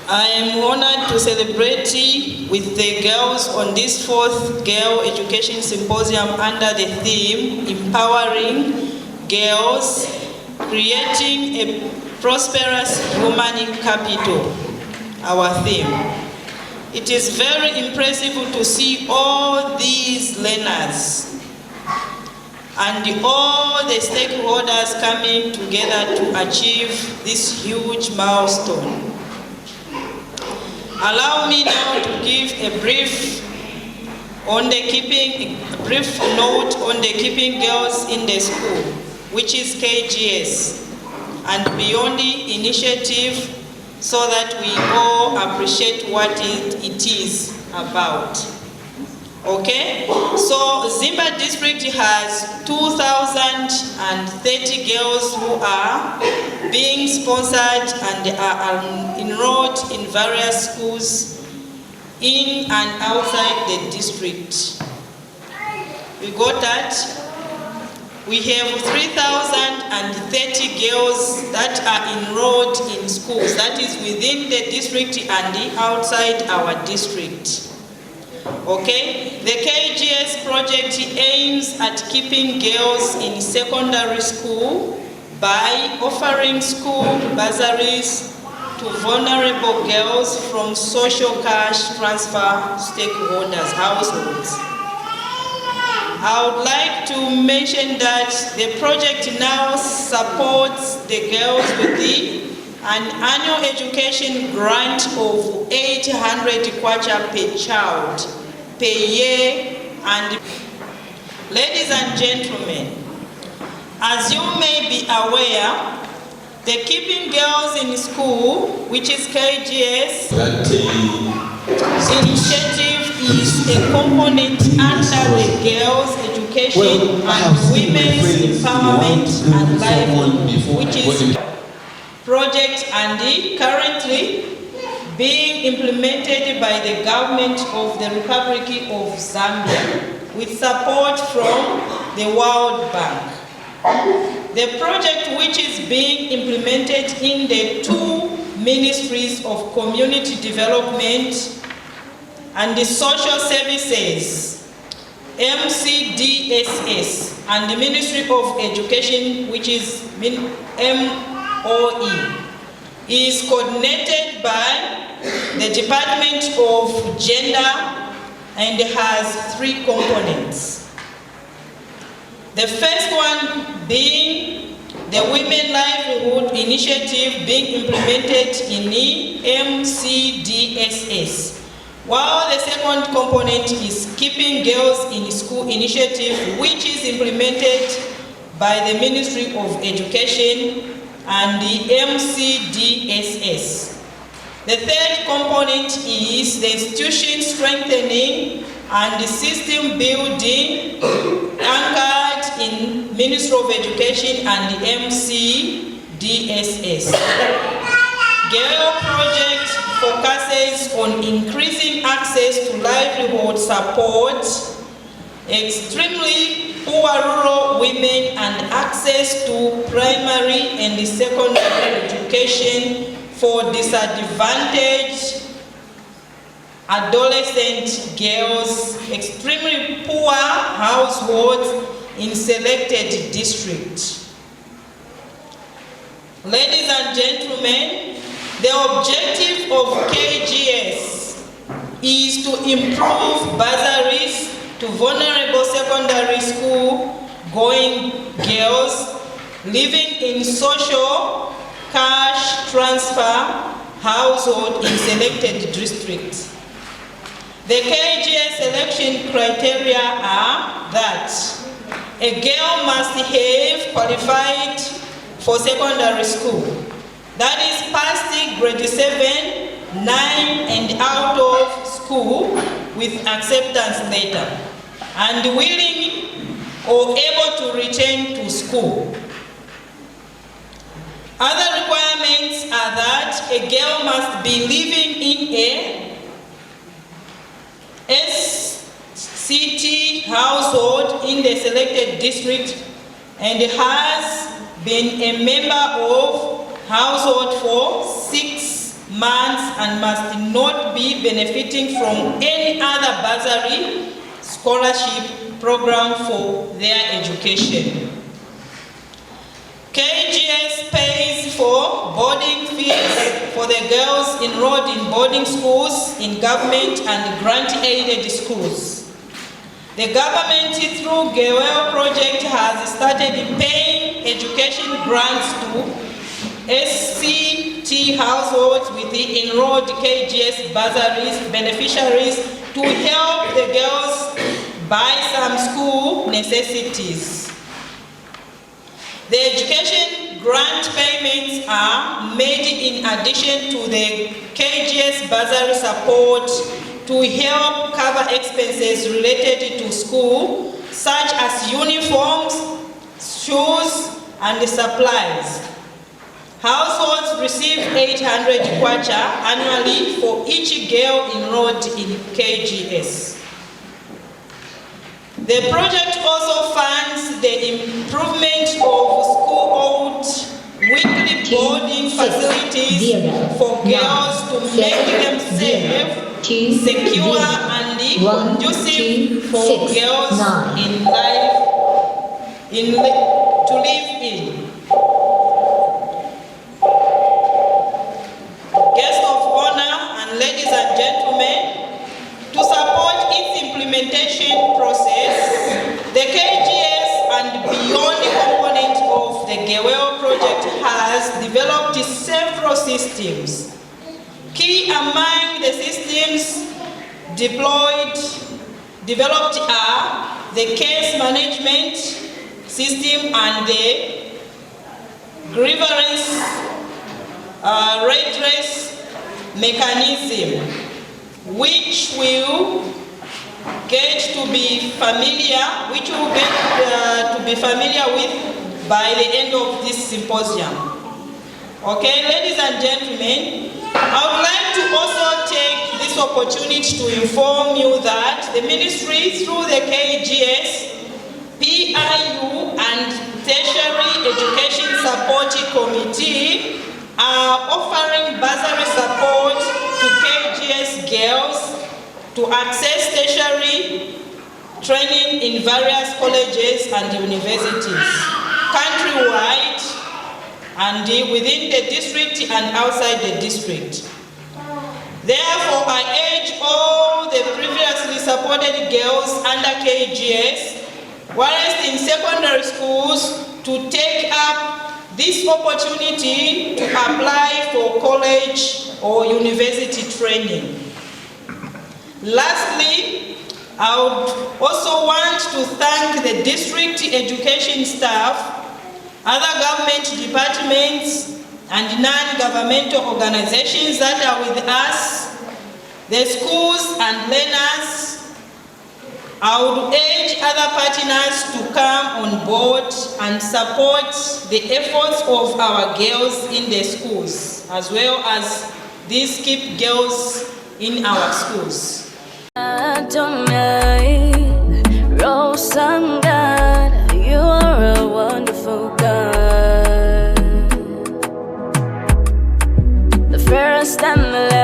I am honored to celebrate with the girls on this 4th Girl Education Symposium under the theme Empowering Girls, Creating a Prosperous Human Capital, our theme. It is very impressive to see all these learners and all the stakeholders coming together to achieve this huge milestone. Allow me now to give a brief note on the keeping girls in the school, which is KGS, and beyond the initiative, so that we all appreciate what it is about. Okay, so Mweemba district has 2,030 girls who are being sponsored and are enrolled in various schools in and outside the district. We got that. We have 3,030 girls that are enrolled in schools, that is within the district and outside our district. Okay, the KGS project aims at keeping girls in secondary school by offering school bursaries to vulnerable girls from social cash transfer stakeholders' households. I would like to mention that the project now supports the girls with an annual education grant of 800 kwacha per child per year. And ladies and gentlemen, as you may be aware, the Keeping Girls in School, which is KGS, initiative is a component under the Girls Education and Women's Empowerment and Livelihood, which is project and currently being implemented by the government of the Republic of Zambia with support from the World Bank. The project, which is being implemented in the 2 ministries of community development and the social services, MCDSS, and the Ministry of Education, which is MOE, is coordinated by the Department of Gender and has 3 components. The first one being the Women Livelihood Initiative being implemented in the MCDSS, while the second component is Keeping Girls in School Initiative, which is implemented by the Ministry of Education and the MCDSS. The third component is the institution strengthening and the system building anchored in Ministry of Education and the MCDSS. Girl project focuses on increasing access to livelihood support, extremely poor rural women, and access to primary and secondary education for disadvantaged adolescent girls, extremely poor households in selected districts. Ladies and gentlemen, the objective of KGS is to improve bursaries to vulnerable secondary school going girls living in social cash transfer household in selected districts. The KGS selection criteria are that a girl must have qualified for secondary school, that is past grade 7, 9 and out of school with acceptance letter, and willing or able to return to school. Other requirements are that a girl must be living in a SCT household in the selected district and has been a member of household for 6 months and must not be benefiting from any other bursary, scholarship program for their education. KGS pays for boarding fees for the girls enrolled in boarding schools in government and grant-aided schools. The government, through GEWEL project, has started paying education grants to SCT households with the enrolled KGS bursaries beneficiaries to help the girls buy some school necessities. The education grant payments are made in addition to the KGS bursary support to help cover expenses related to school, such as uniforms, shoes, and supplies. Households receive 800 kwacha annually for each girl enrolled in KGS. The project also funds the improvement of school-owned weekly boarding facilities for girls to make them safe, secure, and conducive for girls to live in. Guests of honor and ladies and gentlemen, to support its implementation process, the KGS and beyond component of the GEWEL project has developed several systems. Key among the systems developed are the case management system and the grievance redress mechanism, which will get to be familiar with by the end of this symposium. Okay, ladies and gentlemen, I would like to also take this opportunity to inform you that the ministry, through the KGS, PIU, and Tertiary Education Support Committee, are offering bursary support to KGS girls to access tertiary training in various colleges and universities, countrywide and within the district and outside the district. Therefore, I urge all the previously supported girls under KGS, whilst in secondary schools, to take up this opportunity to apply for college or university training. Lastly, I would also want to thank the district education staff, other government departments, and non-governmental organizations that are with us, the schools and learners. I would urge other partners to come on board and support the efforts of our girls in the schools, as well as these keep girls in our schools. Adonai, Rosan God, you are a wonderful God. The first and the last.